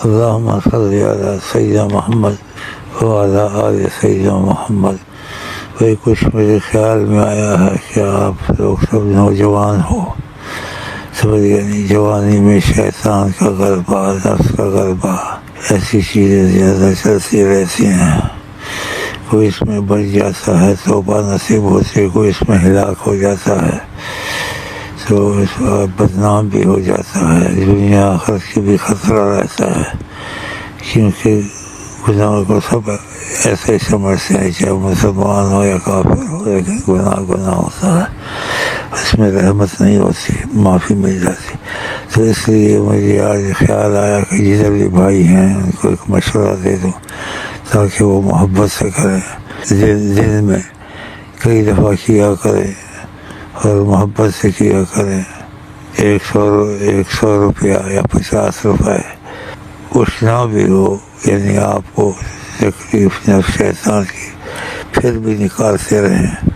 اللہم صلی علی سیدنا محمد وعلی آل سیدنا محمد۔ وہی کچھ میرے خیال میں آیا ہے کہ آپ لوگ سب نوجوان ہو، سمجھ گئے؟ جوانی میں شیطان کا غلبہ، نفس کا غلبہ، ایسی چیزیں زیادہ چلتی رہتی ہیں۔ کوئی اس میں بچ جاتا ہے توبہ نصیب ہوتی ہے، کوئی اس میں ہلاک ہو جاتا ہے تو بدنام بھی ہو جاتا ہے، دنیا آخرت کی بھی خطرہ رہتا ہے، کیونکہ گناہ کو سب ایسے سمجھتے ہیں، چاہے مسلمان ہو یا کافر ہو، لیکن گناہ ہوتا ہے، اس میں رحمت نہیں ہوتی، معافی مل جاتی۔ تو اس لیے مجھے آج خیال آیا کہ جدھر بھی بھائی ہیں ان کو ایک مشورہ دے دوں تاکہ وہ محبت سے کریں، دن میں کئی دفعہ کیا کریں اور محبت سے کیا کریں۔ 100 روپیہ یا 50 روپے کچھ نہ بھی ہو، یعنی آپ کو تکلیف نہ شیطان کی، پھر بھی نکالتے رہیں۔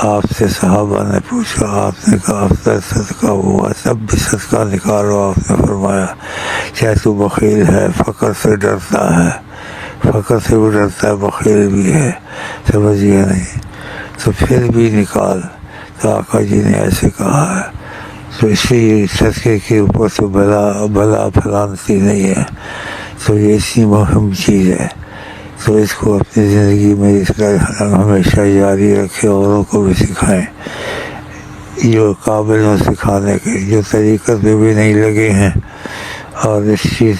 آپ سے صحابہ نے پوچھا، آپ نے کہا افضل صدقہ ہوا، تب بھی صدقہ نکالو، آپ نے فرمایا چاہے تو بخیل ہے، فقر سے ڈرتا ہے، فقر سے بھی ڈرتا ہے، بخیل بھی ہے، سمجھ گیا نہیں؟ تو پھر بھی نکال۔ تو آقا جی نے ایسے کہا ہے، تو اسی صدقے کے اوپر تو بلا پھیلانتی نہیں ہے، تو یہ اتنی مہم چیز ہے، تو اس کو اپنی زندگی میں اس کا ہمیشہ جاری رکھے، اوروں کو بھی سکھائیں، جو قابل ہوں سکھانے کے، جو طریقت میں بھی نہیں لگے ہیں اور اس چیز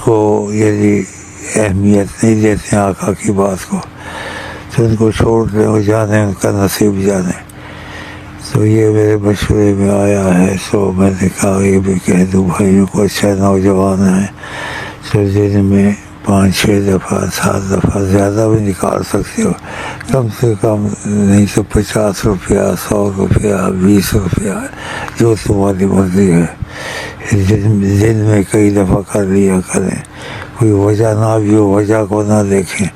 کو یعنی اہمیت نہیں دیتے ہیں آقا کی بات کو، تو ان کو چھوڑ دیں، وہ جانے، ان کا نصیب جانے۔ تو یہ میرے مشورے میں آیا ہے، تو میں نے کہا یہ بھی کہہ دوں بھائیوں کو، اچھا نوجوان ہیں تو دن میں 5-6 دفعہ 7 دفعہ زیادہ بھی نکال سکتے ہو، کم سے کم نہیں تو 50 روپیہ، 100 روپیہ، 20 روپیہ، جو تمہاری مرضی ہے، دن میں کئی دفعہ کر لیا کریں۔ کوئی وجہ نہ بھی ہو، وجہ کو نہ دیکھیں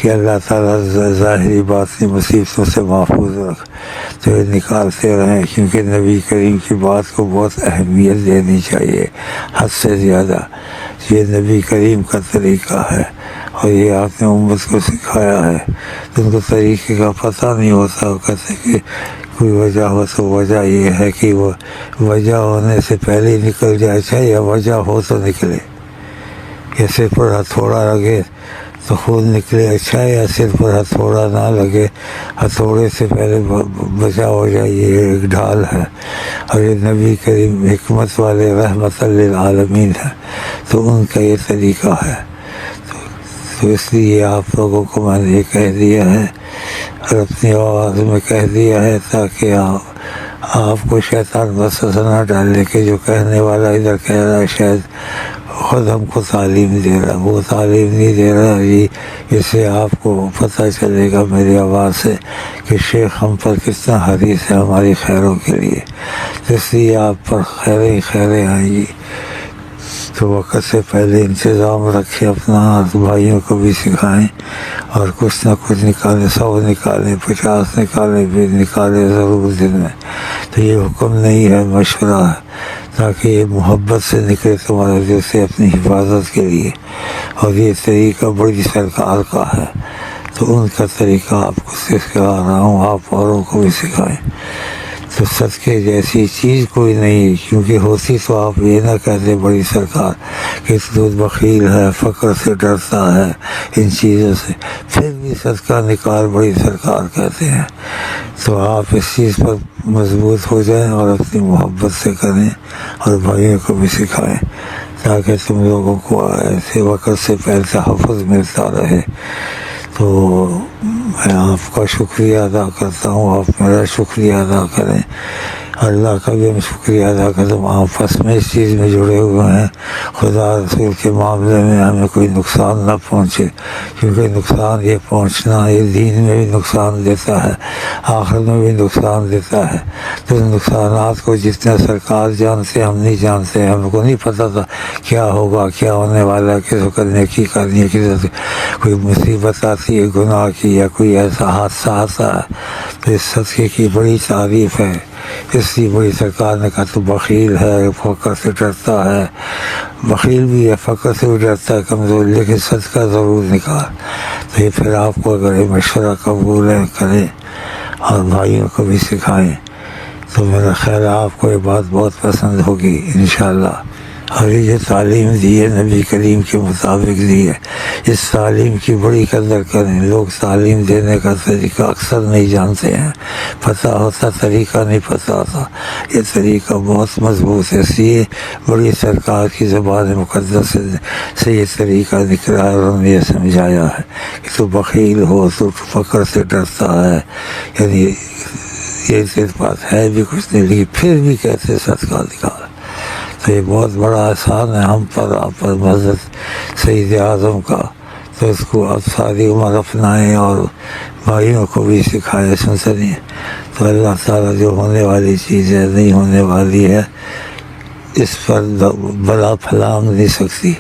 کہ اللہ تعالیٰ ظاہری باطنی مصیبتوں سے محفوظ رکھ، تو یہ نکالتے رہیں، کیونکہ نبی کریم کی بات کو بہت اہمیت دینی چاہیے، حد سے زیادہ۔ یہ نبی کریم کا طریقہ ہے اور یہ آپ نے امت کو سکھایا ہے، تو ان کو طریقے کا پتہ نہیں ہوتا، وہ کہتے کہ کوئی وجہ ہو تو وجہ یہ ہے کہ وہ وجہ ہونے سے پہلے ہی نکل جائے، چاہے یا وجہ ہو تو نکلے، یا سر پر ہتھوڑا لگے تو خود نکلے، اچھا، یا سر پر ہتھوڑا نہ لگے، ہتھوڑے سے پہلے بچا ہو جائے، یہ ایک ڈھال ہے، اور یہ نبی کریم حکمت والے رحمت للعالمین ہے، تو ان کا یہ طریقہ ہے۔ تو اس لیے آپ لوگوں کو میں نے یہ کہہ دیا ہے اور اپنی آواز میں کہہ دیا ہے، تاکہ آپ کو شیطان وسوسہ نہ ڈالنے کے، جو کہنے والا ادھر کہہ رہا ہے شاید خود ہم کو تعلیم دے رہا، وہ تعلیم نہیں دے رہا، اس سے آپ کو پتہ چلے گا میری آواز سے کہ شیخ ہم پر کتنا حریص ہے ہماری خیروں کے لیے، اس لیے آپ پر خیریں آئیں گی۔ تو وقت سے پہلے انتظام رکھیں اپنا، بھائیوں کو بھی سکھائیں، اور کچھ نہ کچھ نکالیں، 100 نکالیں، 50 نکالیں، 20 نکالیں ضرور دن میں۔ تو یہ حکم نہیں ہے، مشورہ ہے، تاکہ یہ محبت سے نکلے تمہارے دل سے اپنی حفاظت کے لیے، اور یہ طریقہ بڑی سرکار کا ہے، تو ان کا طریقہ آپ کو سکھا رہا ہوں، آپ اوروں کو بھی سکھائیں۔ تو صدقے جیسی چیز کوئی نہیں، کیونکہ ہوتی تو آپ یہ نہ کہتے بڑی سرکار کہ تو بخیل ہے، فقر سے ڈرتا ہے، ان چیزوں سے، پھر بھی صدقہ نکال بڑی سرکار کہتے ہیں۔ تو آپ اس چیز پر مضبوط ہو جائیں اور اپنی محبت سے کریں، اور بھائیوں کو بھی سکھائیں، تاکہ تم لوگوں کو ایسے وقت سے پہلے تحفظ ملتا رہے۔ تو میں آپ کا شکریہ ادا کرتا ہوں، آپ میرا شکریہ ادا کریں، اللہ کا بھی ہم شکریہ ادا کریں۔ ہم آپس میں اس چیز میں جڑے ہوئے ہیں، خدا رسول کے معاملے میں ہمیں کوئی نقصان نہ پہنچے، کیونکہ نقصان یہ پہنچنا یہ دین میں بھی نقصان دیتا ہے، آخرت میں بھی نقصان دیتا ہے۔ تو نقصانات کو جتنا سرکار جانتے ہم نہیں جانتے، ہم کو نہیں پتہ تھا کیا ہوگا، کیا ہونے والا ہے، کس وقت نیکی کرنی ہے، کس کوئی مصیبت آتی ہے گناہ کی، یا کوئی ایسا حادثہ آتا ہے۔ تو اس صدقے کی بڑی تعریف ہے، اس لیے بڑی سرکار نے کہا تو بخیل ہے، فقر سے ڈرتا ہے، بخیل بھی ہے، فقر سے بھی ڈرتا ہے کمزور، لیکن صدقہ ضرور نکال۔ تو یہ پھر آپ کو اگر یہ مشورہ قبول ہے کریں اور بھائیوں کو بھی سکھائیں تو میرا خیال ہے آپ کو یہ بات بہت پسند ہوگی انشاءاللہ۔ اور یہ جو تعلیم دی ہے نبی کریم کے مطابق دی ہے، اس تعلیم کی بڑی قدر کریں۔ لوگ تعلیم دینے کا طریقہ اکثر نہیں جانتے ہیں، پتہ ہوتا طریقہ نہیں پتہ ہوتا، یہ طریقہ بہت مضبوط ہے، اس لیے بڑی سرکار کی زبان مقدس سے یہ طریقہ نکلا ہے اور انہوں نے یہ سمجھایا ہے کہ تو بخیل ہو، تو فقر سے ڈرتا ہے، یعنی یہ صرف بات ہے بھی کچھ نہیں، لیکن پھر بھی کیسے صدقہ نکال۔ تو یہ بہت بڑا احسان ہے ہم پر، آپ پر، حضرت سید اعظم کا، تو اس کو اب ساری عمر اپنائیں اور بھائیوں کو بھی سکھائے سنیں۔ تو اللہ تعالیٰ جو ہونے والی چیز ہے نہیں ہونے والی ہے، اس پر بلا پھلانگ نہیں سکتی۔